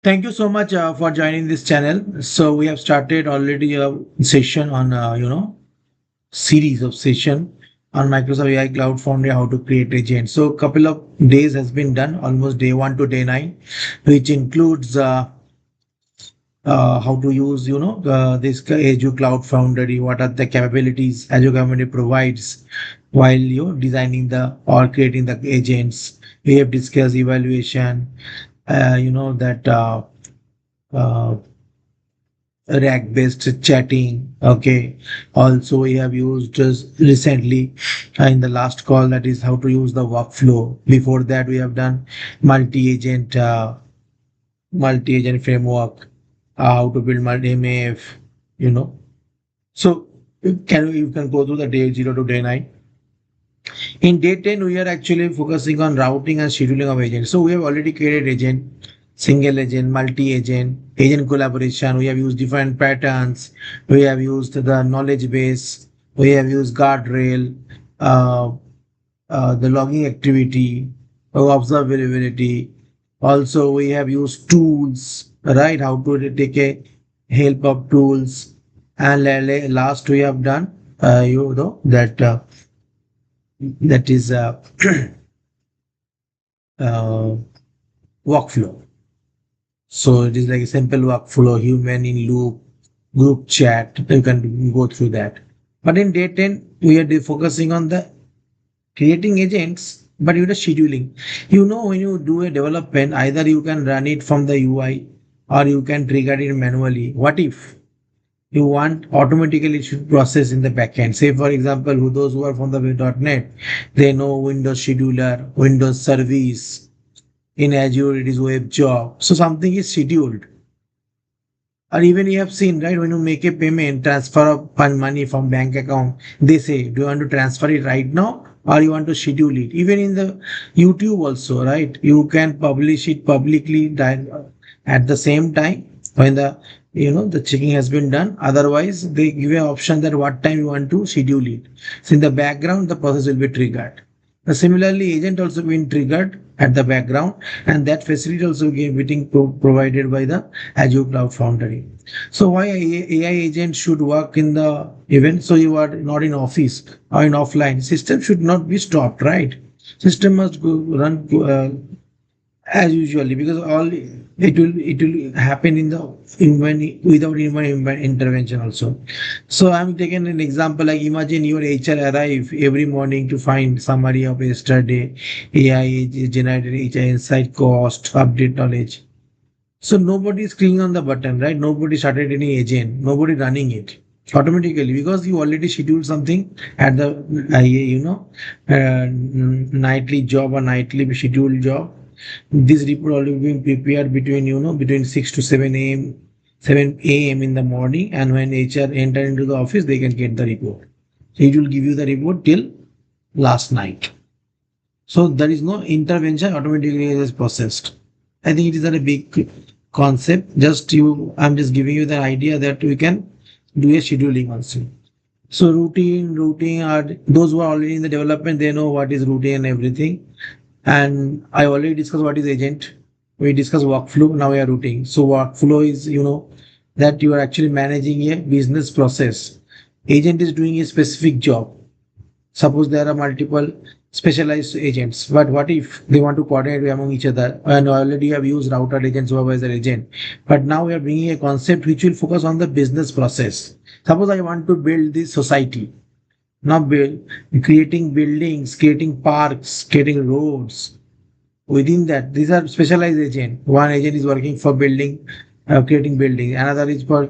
Thank you so much for joining this channel. So we have started already a session on series of session on Microsoft AI Cloud Foundry how to create agents. So a couple of days has been done, almost day 1 to day 9, which includes how to use this Azure Cloud Foundry. What are the capabilities Azure Foundry provides while you designing the or creating the agents. We have discussed evaluation. That. Uh, Rack based chatting. Okay. Also, we have used just recently in the last call, that is how to use the workflow. Before that, we have done multi-agent multi-agent framework, how to build multi MAF, you know. So you can go through the day 0 to day 9. In day 10, we are actually focusing on routing and scheduling of agents. So we have already created agent, single agent, multi-agent, agent collaboration. We have used different patterns. We have used the knowledge base. We have used guardrail, uh, the logging activity, observability. Also, we have used tools, right? How to take a help of tools. And last we have done, that is uh, workflow. So it is like a simple workflow, human in loop, group chat. You can go through that. But in day 10, we are focusing on the creating agents, but with the scheduling. When you do a development, either you can run it from the UI or you can trigger it manually. What if you want automatically should process in the backend? Say, for example, those who are from the .NET, they know Windows Scheduler, Windows Service. In Azure, it is web job. So something is scheduled. Or even you have seen, right, when you make a payment, transfer of money from bank account, they say, do you want to transfer it right now or you want to schedule it? Even in the YouTube also, right, you can publish it publicly at the same time when the checking has been done. Otherwise, they give an option that what time you want to schedule it. So in the background, the process will be triggered. Similarly, agent also being triggered at the background, and that facility also getting provided by the Azure Cloud Foundry. So why AI agent should work in the event? So you are not in office or in offline. System should not be stopped, right? System must run as usually, because all it will happen in the human without human intervention also. So I'm taking an example, like imagine your HR arrive every morning to find summary of yesterday, AI is generated HR insight, cost update knowledge. So nobody is clicking on the button, right? Nobody started any agent, nobody running it automatically, because you already scheduled something at the nightly job or nightly scheduled job. This report already been prepared between 6 to 7 a.m. in the morning, and when HR enter into the office, they can get the report. So it will give you the report till last night. So there is no intervention, automatically it is processed. I think it is not a big concept. I'm just giving you the idea that we can do a scheduling also. So routing are those who are already in the development, they know what is routing and everything. And I already discussed what is agent. We discussed workflow. Now we are routing. So workflow is, that you are actually managing a business process. Agent is doing a specific job. Suppose there are multiple specialized agents, but what if they want to coordinate among each other? And already have used router agent, supervisor agent, but now we are bringing a concept which will focus on the business process. Suppose I want to build this society, now build creating buildings, creating parks, creating roads. Within that, these are specialized agent. One agent is working for building, creating building. Another is for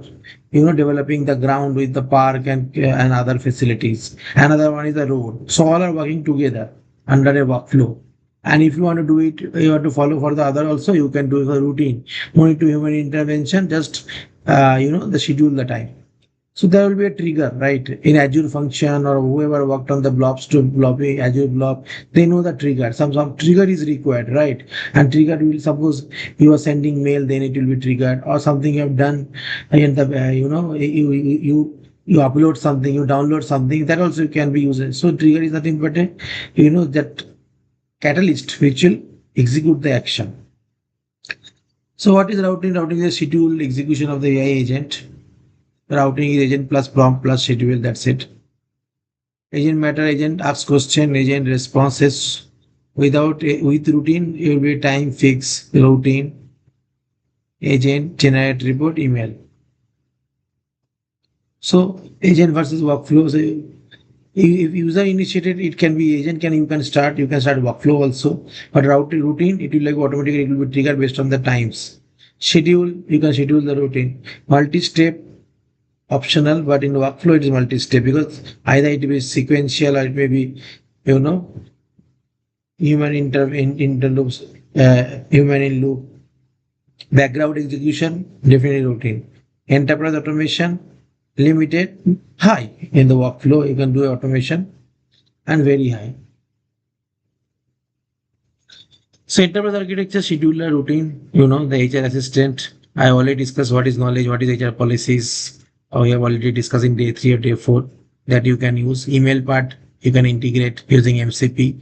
developing the ground with the park and other facilities. Another one is the road. So all are working together under a workflow. And if you want to do it, you have to follow for the other also. You can do the routine. No need to human intervention. Just the schedule the time. So there will be a trigger, right? In Azure function, or whoever worked on the blobs to blob, Azure blob, they know the trigger. Some trigger is required, right? And trigger will, suppose you are sending mail, then it will be triggered, or something you have done in the you upload something, you download something, that also can be used. So trigger is nothing but a that catalyst which will execute the action. So what is routing? Routing is a scheduled execution of the AI agent. Routing is agent plus prompt plus schedule. That's it. Agent matter, agent asks question, agent responses. With routine, it will be time fix routine. Agent generate report email. So agent versus workflow. So if user initiated, it can be agent can you can start workflow also. But routine, it will like automatically it will be triggered based on the times. Schedule, you can schedule the routine. Multi-step optional, but in workflow it is multi-step because either it will be sequential or it may be, you know, interloops, human in loop. Background execution, definitely routine. Enterprise automation, limited, high. In the workflow, you can do automation and very high. So enterprise architecture, scheduler, routine, the HR assistant. I already discussed what is knowledge, what is HR policies. We have already discussed in day 3 or day 4 that you can use. Email part, you can integrate using MCP.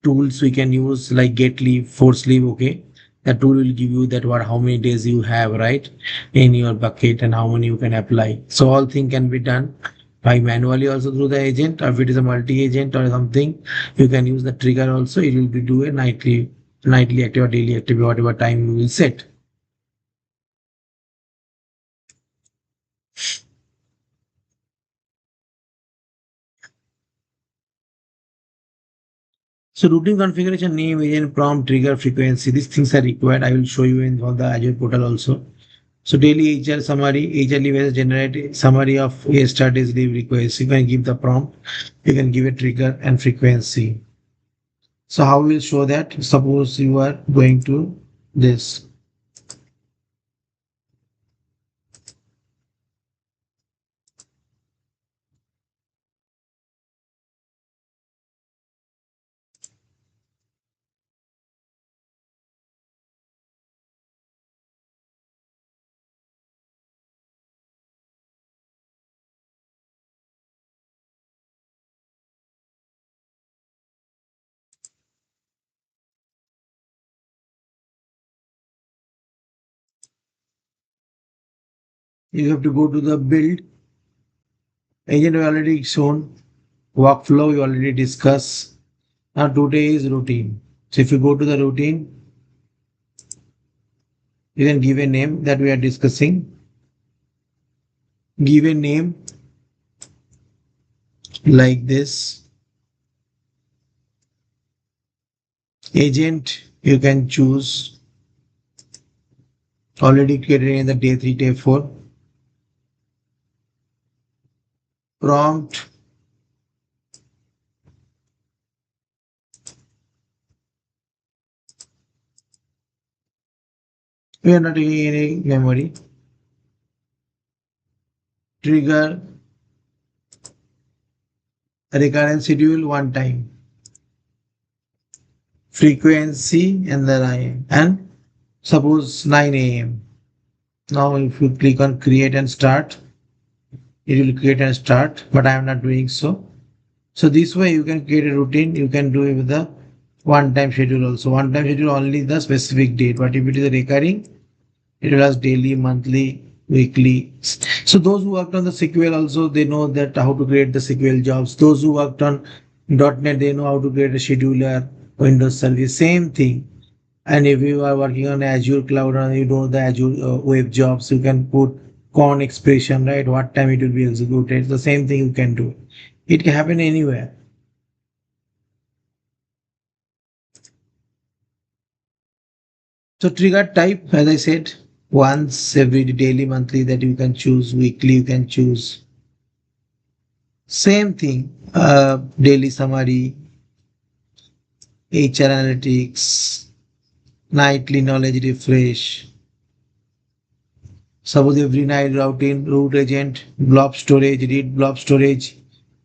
Tools we can use like get leave, force leave. Okay, the tool will give you that what how many days you have right in your bucket and how many you can apply. So all thing can be done by manually also through the agent. Or if it is a multi-agent or something, you can use the trigger also. It will be do a nightly active or daily active, whatever time you will set. So routing configuration, name, agent, prompt, trigger, frequency, these things are required. I will show you in on the Azure portal also. So daily HR summary, HR leave has generate summary of yesterday's leave request. You can give the prompt, you can give a trigger and frequency. So how will show that? Suppose you are going to this. You have to go to the build. Agent we already shown. Workflow we already discussed. Now today is routine. So if you go to the routine, you can give a name that we are discussing. Give a name like this. Agent you can choose already created in the day 3, day 4. Prompt, we are not taking any memory. Trigger, recurrent schedule one time. Frequency and the time. And suppose 9 a.m. Now if you click on create and start, it will create and start, but I am not doing so. So this way you can create a routine. You can do it with the one-time schedule also. One-time schedule only the specific date, but if it is a recurring, it will have daily, monthly, weekly. So those who worked on the SQL also, they know that how to create the SQL jobs. Those who worked on .NET, they know how to create a scheduler, Windows service, same thing. And if you are working on Azure cloud and you know the Azure web jobs, you can put con expression, right? What time it will be executed. It's the same thing you can do. It can happen anywhere. So trigger type, as I said, once every daily, monthly that you can choose, weekly you can choose. Same thing, daily summary, HR analytics, nightly knowledge refresh. Suppose every night routine, root agent, blob storage, read blob storage,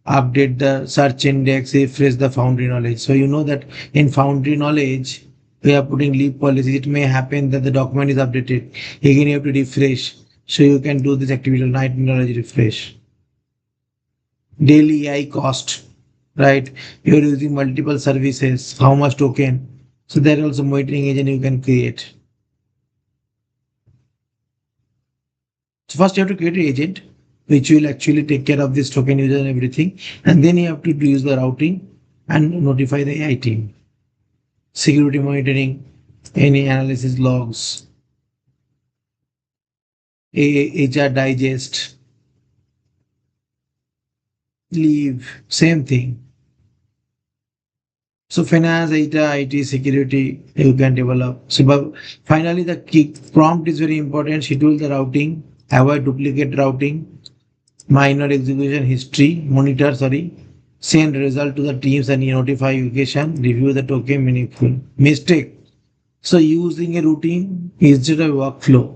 update the search index, refresh the Foundry knowledge. So you know that in Foundry knowledge, we are putting leave policies. It may happen that the document is updated. Again, you have to refresh. So you can do this activity, night knowledge refresh. Daily AI cost, right? You're using multiple services, how much token. So there are also monitoring agent you can create. So first you have to create an agent which will actually take care of this token user and everything. And then you have to use the routing and notify the AI team. Security monitoring, any analysis logs, HR digest, leave, same thing. So finance, data, IT, security, you can develop. So but finally, the key prompt is very important. Schedule the routing, avoid duplicate routing, minor execution history, monitor, sorry, send result to the teams and notify location, review the token meaningful. Mistake. So using a routine instead of workflow.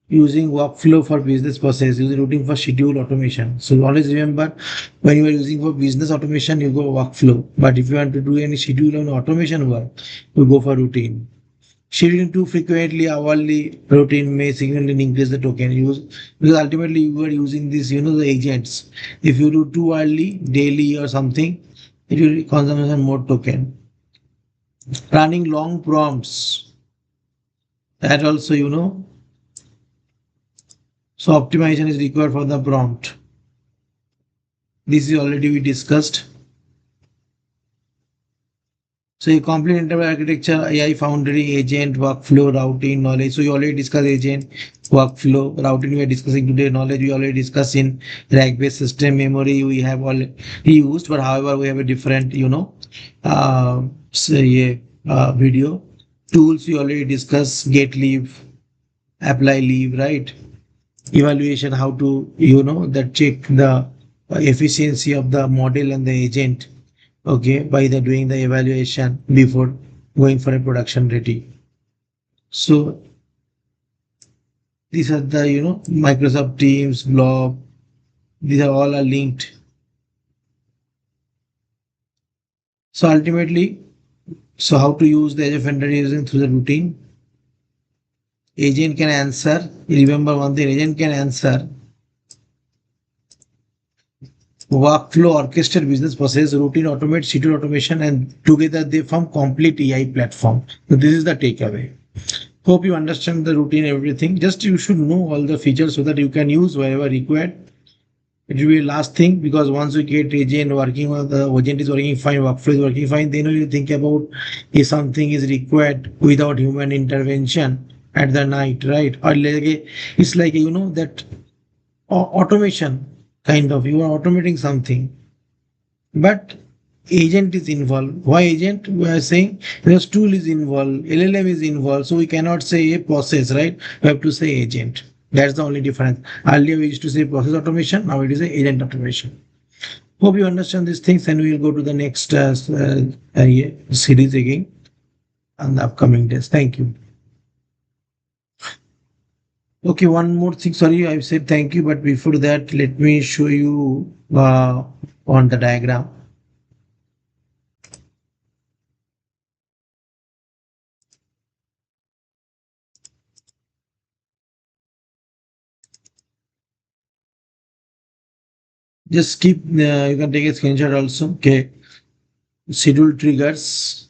Using workflow for business process, using routine for schedule automation. So always remember when you are using for business automation, you go workflow. But if you want to do any schedule and automation work, you go for routine. Scheduling too frequently, hourly routine may significantly increase the token use because ultimately you are using this, the agents. If you do too early, daily or something, it will consume more token. Running long prompts, that also, so optimization is required for the prompt. This is already we discussed. So a complete enterprise architecture, AI Foundry, agent, workflow, routing, knowledge. So you already discussed agent, workflow, routing. We are discussing today. Knowledge we already discussed in rack-based system. Memory we have already used, but however we have a different, say video. Tools we already discussed. Get leave, apply leave, right? Evaluation, how to that check the efficiency of the model and the agent, okay, by the doing the evaluation before going for a production ready. So these are the Microsoft Teams, Blob, these are all are linked. So ultimately, so how to use the agent vendor using through the routine. Agent can answer, remember one thing, agent can answer workflow, orchestrate business process, routine, automate, schedule automation, and together they form complete AI platform. So this is the takeaway. Hope you understand the routine, everything. Just you should know all the features so that you can use wherever required. It will be last thing because once you get agent working on the agent is working fine, workflow is working fine, then you think about if something is required without human intervention at the night, right? Or like it's like that automation kind of you are automating something, but agent is involved. Why agent? We are saying because tool is involved, LLM is involved, so we cannot say a process, right? We have to say agent. That's the only difference. Earlier we used to say process automation, now it is a agent automation. Hope you understand these things, and we will go to the next series again on the upcoming days. Thank you. Okay, one more thing. Sorry, I've said thank you, but before that, let me show you on the diagram. Just keep, you can take a screenshot also. Okay. Schedule triggers,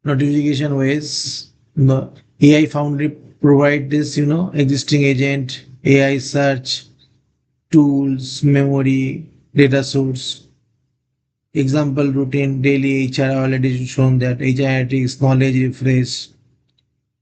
notification ways. The AI Foundry provide this, existing agent, AI search, tools, memory, data source. Example routine, daily HR already shown that HR analytics, knowledge refresh,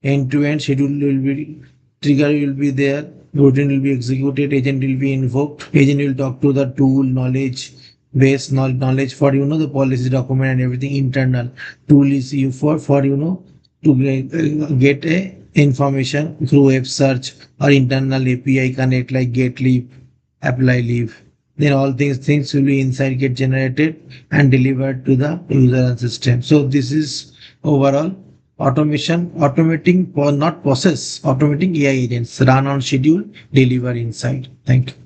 end-to-end schedule will be trigger will be there, routine will be executed, agent will be invoked, agent will talk to the tool, knowledge base knowledge for the policy document and everything internal. Tool is you for to get a information through web search or internal API connect like get leave, apply leave. Then all things will be inside get generated and delivered to the user and system. So this is overall automation, automating, not process, automating AI agents run on schedule, deliver inside. Thank you.